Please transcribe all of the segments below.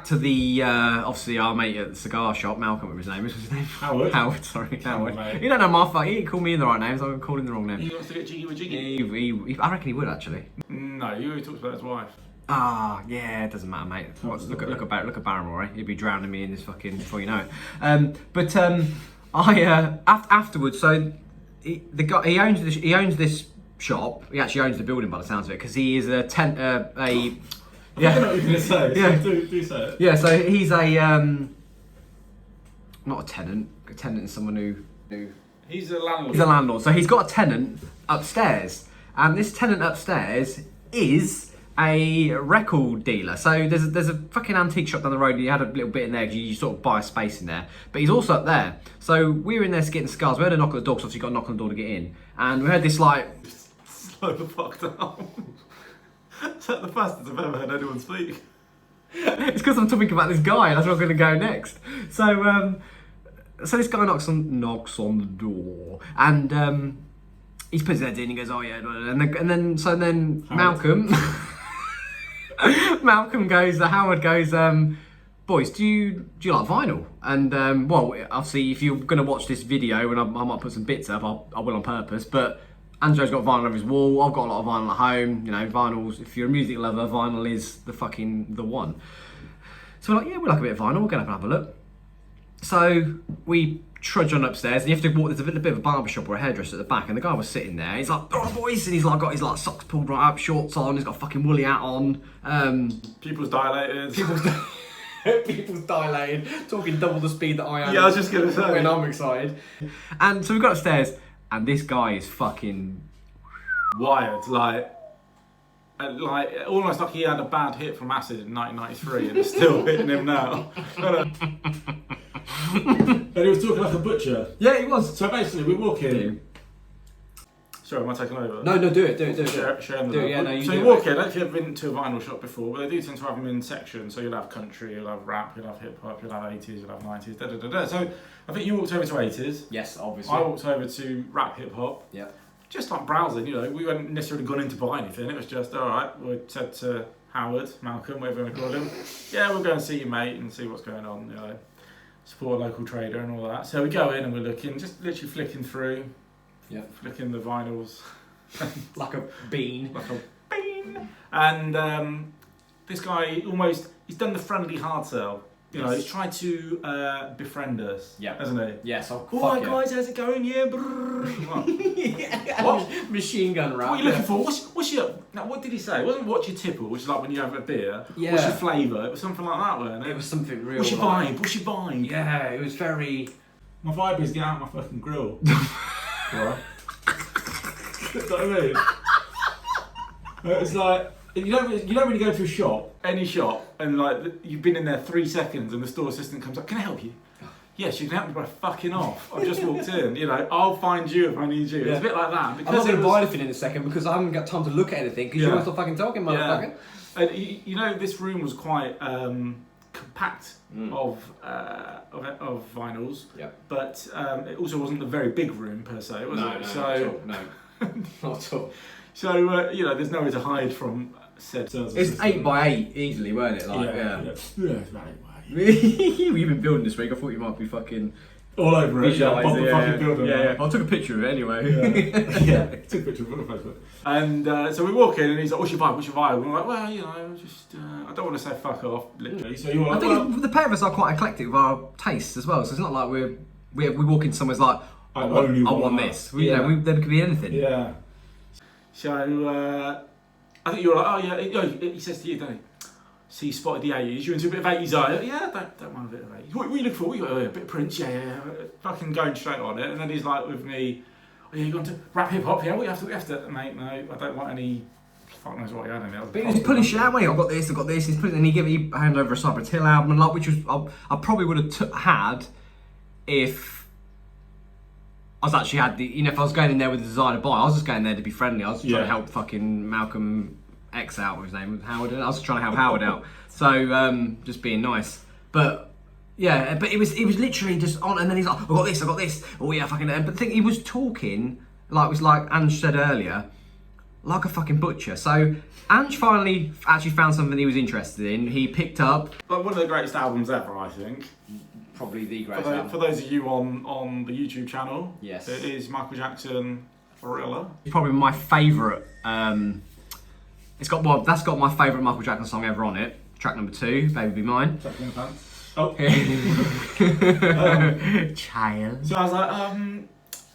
to the obviously our mate at the cigar shop, Malcolm, what his name is. What's his name? Howard. Howard, sorry, Howard. Mate. You don't know my fuck. He didn't call me the right name, so I'm calling the wrong name. He wants to get jiggy with jiggy. I reckon he would actually. No, you always talks about his wife. Ah, yeah, it doesn't matter, mate. Look at Barrymore, eh? He'd be drowning me in this fucking before you know it. Afterwards, so the guy he owns this shop. He actually owns the building by the sounds of it because he is a yeah. I don't know what you're going to say. Yeah. So do say it. Yeah, so he's a not a tenant. A tenant is someone who. He's a landlord. He's a landlord. So he's got a tenant upstairs, and this tenant upstairs is a record dealer. So there's a fucking antique shop down the road. And you had a little bit in there because you sort of buy a space in there. But he's also up there. So we were in there getting cigars. We heard a knock at the door, because obviously you got to knock on the door to get in. And we heard this like. Slow the fuck down. Is that the fastest I've ever heard anyone speak? It's because I'm talking about this guy, and that's where I'm going to go next. So this guy knocks on the door, and he puts his head in. He goes, "Oh yeah," and then Malcolm, Howard goes, "Boys, do you like vinyl?" And well, obviously, if you're going to watch this video, and I might put some bits up, I will on purpose, but. Angelo's got vinyl over his wall. I've got a lot of vinyl at home. You know, vinyls. If you're a music lover, vinyl is the one. So we're like, yeah, we like a bit of vinyl. We'll go up and have a look. So we trudge on upstairs, and you have to walk. There's a bit of a barber shop or a hairdresser at the back, and the guy was sitting there. He's like, "Oh, boys," and he's like got his like socks pulled right up, shorts on. He's got a fucking woolly hat on. People's dilated. People's dilated, talking double the speed that I am. Yeah, I was just gonna say. When I'm excited. And so we got upstairs. And this guy is fucking wired, like almost like he had a bad hit from acid in 1993 and it's still hitting him now. And he was talking like a butcher. Yeah, he was. So basically, we walk in. Sorry, am I taking over? No, do it. Sharing the yeah, no, you so do you it. walk in. I don't know if you've ever been to a vinyl shop before, but they do tend to have them in sections. So you'll have country, you'll have rap, you'll have hip hop, you'll have 80s, you'll have 90s, da da da da. So I think you walked over to 80s. Yes, obviously. I walked over to rap, hip hop. Yeah. Just like browsing, you know, we weren't necessarily gone in to buy anything. It was just, all right, we said to Howard, Malcolm, whatever you want to call him, yeah, we'll go and see your mate and see what's going on, you know, support a local trader and all that. So we go in and we're looking, just literally flicking through, flicking the vinyls. Like a bean. And this guy he's done the friendly hard sell. You know, he's tried to befriend us, hasn't he? Yes, all right, guys, how's it going? Yeah, what? Machine gun rap. What are you looking for? What's your... Now, what did he say? It wasn't what's your tipple, which is like when you have a beer. Yeah. What's your flavour? It was something like that, wasn't it? It was something real. What's your vibe? What's your vibe? Yeah, it was very... My vibe is get out my fucking grill. What? You know what I mean? It's like... You don't really go to a shop, any shop, and like you've been in there 3 seconds and the store assistant comes up, can I help you? Yes, you can help me by fucking off. I've just walked in, you know, I'll find you if I need you. It's a bit like that. I'm not going to buy anything in a second because I haven't got time to look at anything because you're still fucking talking, motherfucker. And you know, this room was quite compact of vinyls, but it also wasn't a very big room per se, was it? No, not at all. So, you know, there's nowhere to hide from said... It's 8x8 easily, weren't it? Like, yeah, it's about 8x8. You've been building this week, I thought you might be fucking... All over it, fucking building. Yeah. I took a picture of it anyway. Took a picture of it on Facebook. And so we walk in and he's like, what's your vibe? And we're like, well, you know, just... I don't want to say fuck off, literally. So you're like, I think the pair of us are quite eclectic with our tastes as well, so it's not like we walk in somewhere like, I want this. You know, there could be anything. Yeah. So, I think you're like, oh yeah, he says to you, don't he? So you spotted the 80s, you into a bit of 80s, are you? Yeah, don't mind a bit of 80s. What are you looking for? You got a bit of Prince, yeah. Fucking going straight on it. And then he's like with me, oh yeah, you going to rap hip hop, yeah? What you have to, mate, no, I don't want any, fuck knows what he had in it. But he was pulling shit out, I've got this. He's putting, and he handed over a Cypress Hill album, and like, which was, I probably would have had if I was actually had the, you know, if I was going in there with the desire to buy, I was just going there to be friendly. I was just trying to help fucking Malcolm X out, with his name, Howard. I was just trying to help Howard out. So, just being nice. But, yeah, but it was literally just on, and then he's like, I got this. Oh yeah, fucking, but the thing, he was talking, like, it was like Ange said earlier, like a fucking butcher. So Ange finally actually found something he was interested in. He picked up Like one of the greatest albums ever, I think. probably the greatest album. For those of you on the YouTube channel, Yes. it is Michael Jackson Thriller. It's probably my favourite. That's got my favourite Michael Jackson song ever on it. Track number 2, Baby Be Mine. Chuck it in the pants. Oh. Child. So I was like,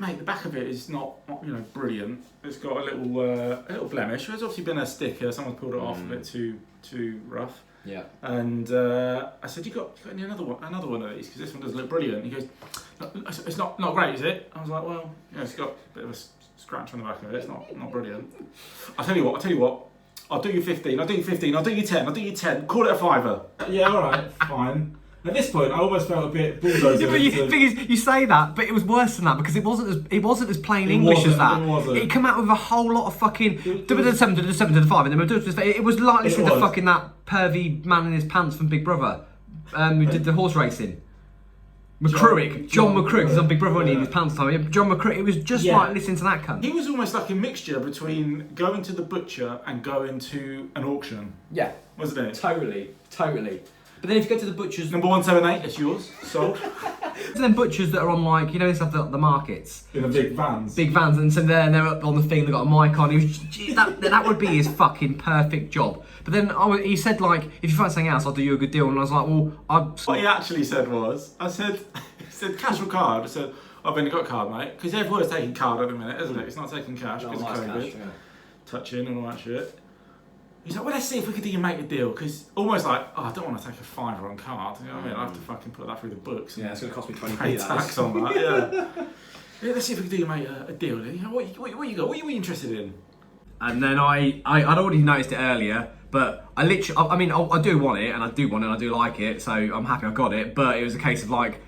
mate, the back of it is not brilliant. It's got a little blemish. There's obviously been a sticker. Someone's pulled it off a bit too rough. Yeah. And I said, you got any another one of these? Because this one does look brilliant. He goes, it's not great, is it? I was like, well, yeah, it's got a bit of a scratch on the back of it. It's not brilliant. I'll tell you what. I'll do you 15. I'll do you 15. I'll do you 10. I'll do you 10. Call it a fiver. Yeah, all right, fine. At this point, I almost felt a bit bulldozer. Yeah, but the thing is, you say that, but it was worse than that because it wasn't as plain English as that. It wasn't. It came out with a whole lot of fucking to the 7 to the 7 to the 5, and then it was like listening to fucking that pervy man in his pants from Big Brother, who did the horse racing. John McCrick is on Big Brother when he in his pants time. John McCrick, it was just like listening to that cunt. He was almost like a mixture between going to the butcher and going to an auction. Yeah, wasn't it? Totally. But then if you go to the butchers, number 178, it's yours. Sold. So then butchers that are on like they have the markets in the big vans, and so they're up on the thing. They got a mic on. That would be his fucking perfect job. But then he said like, if you find something else, I'll do you a good deal. And I was like, well, what he actually said was, he said cash or card. I said, I've only got card, mate, because everyone's taking card at the minute, isn't it? It's not taking cash because of COVID, touching and all that shit. He's like, well, let's see if we can do you make a deal, because almost like, I don't want to take a fiver on card. You know what I mean? I have to fucking put that through the books. Yeah, it's going to cost me 20p. Pay tax on that. Yeah, let's see if we can do you make a deal. You know, what you got? What are you interested in? And then I'd already noticed it earlier, but I do want it, and I do like it, so I'm happy I got it. But it was a case of like,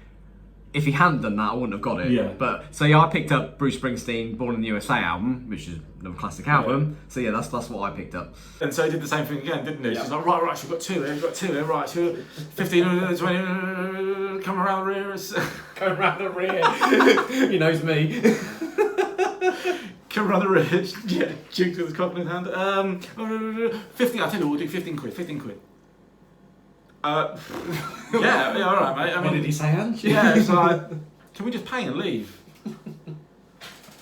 if he hadn't done that, I wouldn't have got it. Yeah. But I picked up Bruce Springsteen Born in the USA album, which is another classic album. So yeah, that's what I picked up. And so he did the same thing again, didn't he? Yeah. She's like, right, she's got two here, right, so 15, 20, come around the rear. Come around the rear. He knows me. Come around the rear, yeah, jukes with his cock in his hand. 15, I'll tell you what, we'll do 15 quid. Yeah, all right, mate. What did he say, Ange? Yeah, it's like, can we just pay and leave?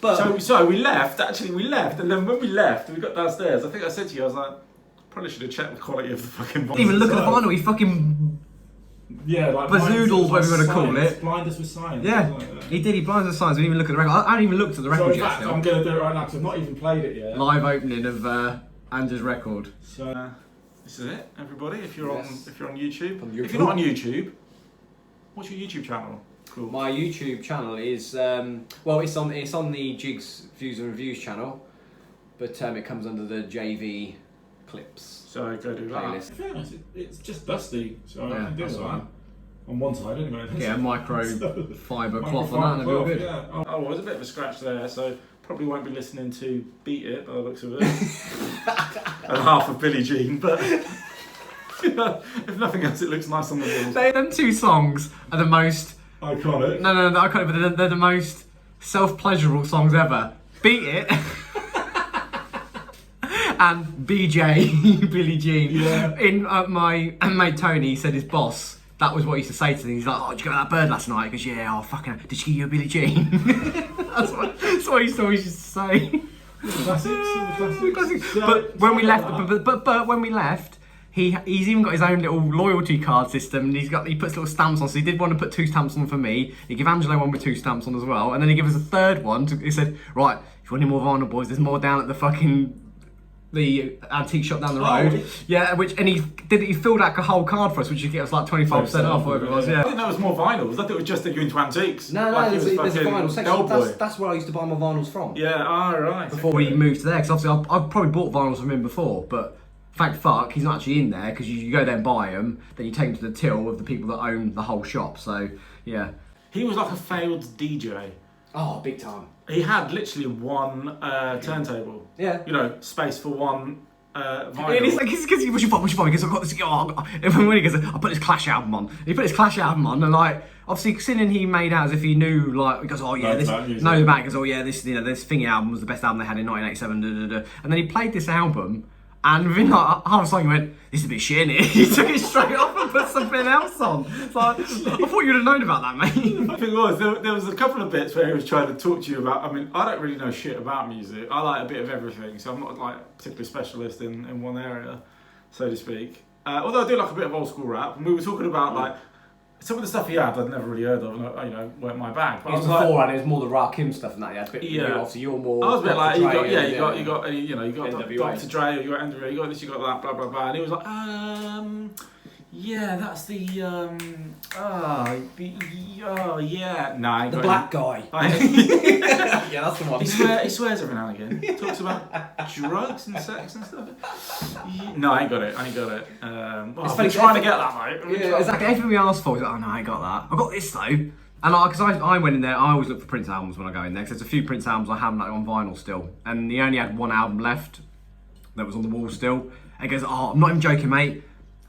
But so we left, and then when we left, we got downstairs, I think I said to you, I was like, probably should have checked the quality of the fucking vinyl. Even look at the vinyl, he fucking like bazoodled, whatever you want to call it. Blind us with science. Yeah, he did, he blinded us with science, we didn't even look at the record. I haven't even looked at the record yet. So I'm going to do it right now, because I've not even played it yet. Live opening of Ange's record. So... this is it, everybody. If you're on YouTube. If you're not on YouTube, what's your YouTube channel? Cool. My YouTube channel is it's on the Jigs Views and Reviews channel, but it comes under the J.V-Clips. So go do that. Playlist. Fairness, it's just dusty, so I can do that's that. right. On one side, anyway. Yeah, microfiber cloth on that, and it'll be good. Yeah. Oh, well, there's a bit of a scratch there, so probably won't be listening to Beat It by the looks of it. And half of Billie Jean, but if nothing else, it looks nice on the walls. Them two songs are the most iconic. No, iconic, but they're the most self-pleasurable songs ever. Beat It and BJ, Billie Jean. Yeah. In my mate Tony said his boss. That was what he used to say to him. He's like, oh, did you go with that bird last night? He goes, yeah, oh, fucking, did she give you a Billie Jean? that's what he always used to say. Classics. But when we left, but when we left, he's even got his own little loyalty card system. And he puts little stamps on. So he did want to put 2 stamps on for me. He gave Angelo one with 2 stamps on as well. And then he gave us a third one. He said, right, if you want any more vinyl, boys, there's more down at the antique shop down the road. Oh. Yeah, he filled out a whole card for us, which you get us like 25% off, whatever it was. Yeah. I didn't know it was more vinyls. I thought it was just that you're into antiques. No, there's a vinyl section. That's where I used to buy my vinyls from. Yeah, right. Before we moved to there, because obviously I've probably bought vinyls from him before, but thank fuck he's not actually in there, because you go there and buy them, then you take them to the till of the people that own the whole shop. So yeah. He was like a failed DJ. Oh, big time. He had literally one turntable. Yeah. Space for one vinyl. And he's like, what's your fault? Because I've got this. And when he goes, I put this Clash album on. He put his Clash album on, and like, obviously considering he made out as if he knew, like, he goes, oh yeah, this, knows about it, goes, oh yeah, this, you know, this Thingy album was the best album they had in 1987, and then he played this album, and within like half a song he went, this is a bit shit, innit? He took it straight off and put something else on. It's like, I thought you'd have known about that, mate. The thing was, there was a couple of bits where he was trying to talk to you about, I mean, I don't really know shit about music. I like a bit of everything, so I'm not like particularly specialist in one area, so to speak. Although I do like a bit of old school rap, and we were talking about like, some of the stuff he had I'd never really heard of, and you know, weren't my bag. But It was before, and it was more the Rakim stuff and that. Yeah, obviously you're more. I was a bit like, Dre you got Dr. Dre, you got Angelo, you got this, you got that, blah blah blah, and he was like, yeah, that's the yeah, nah, the black guy. Yeah, that's the one. He swears every now and again. He talks about drugs and sex and stuff. No, I ain't got it. It's funny, trying to get that, mate. Yeah, exactly. Everything we asked for, he's like, oh no, I ain't got that. I got this though. And because I went in there, I always look for Prince albums when I go in there, because there's a few Prince albums I haven't on vinyl still, and he only had one album left that was on the wall still. And he goes, oh, I'm not even joking, mate.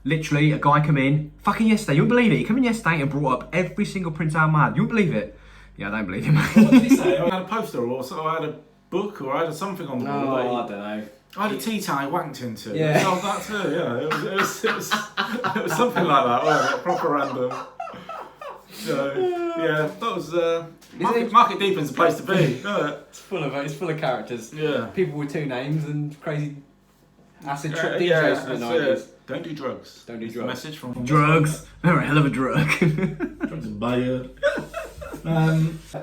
Literally, a guy come in, fucking yesterday, you wouldn't believe it. He came in yesterday and brought up every single Prince album I had. You wouldn't believe it. Yeah, I don't believe him, mate. What did he say? I had a poster, or so I had a book, or I had something on the wall. No, I don't know. I had a tea towel I wanked into. Yeah. I sold that too, yeah. It was something like that, wasn't it? Proper random. So, yeah, that was... Market Deepen's the place to be, isn't it? It's full of characters. Yeah. People with two names and crazy acid trip DJs yeah, from the 90s. Don't do drugs. Don't do It's drugs. The message from Drugs. They're a hell of a drug. Drugs are bad.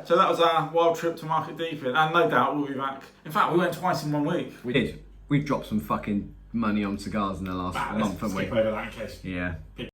So that was our wild trip to Market Deepen, and no doubt we'll be back. In fact, we went twice in 1 week. We did. We've dropped some fucking money on cigars in the last month, haven't we? Skip over that in case. Yeah.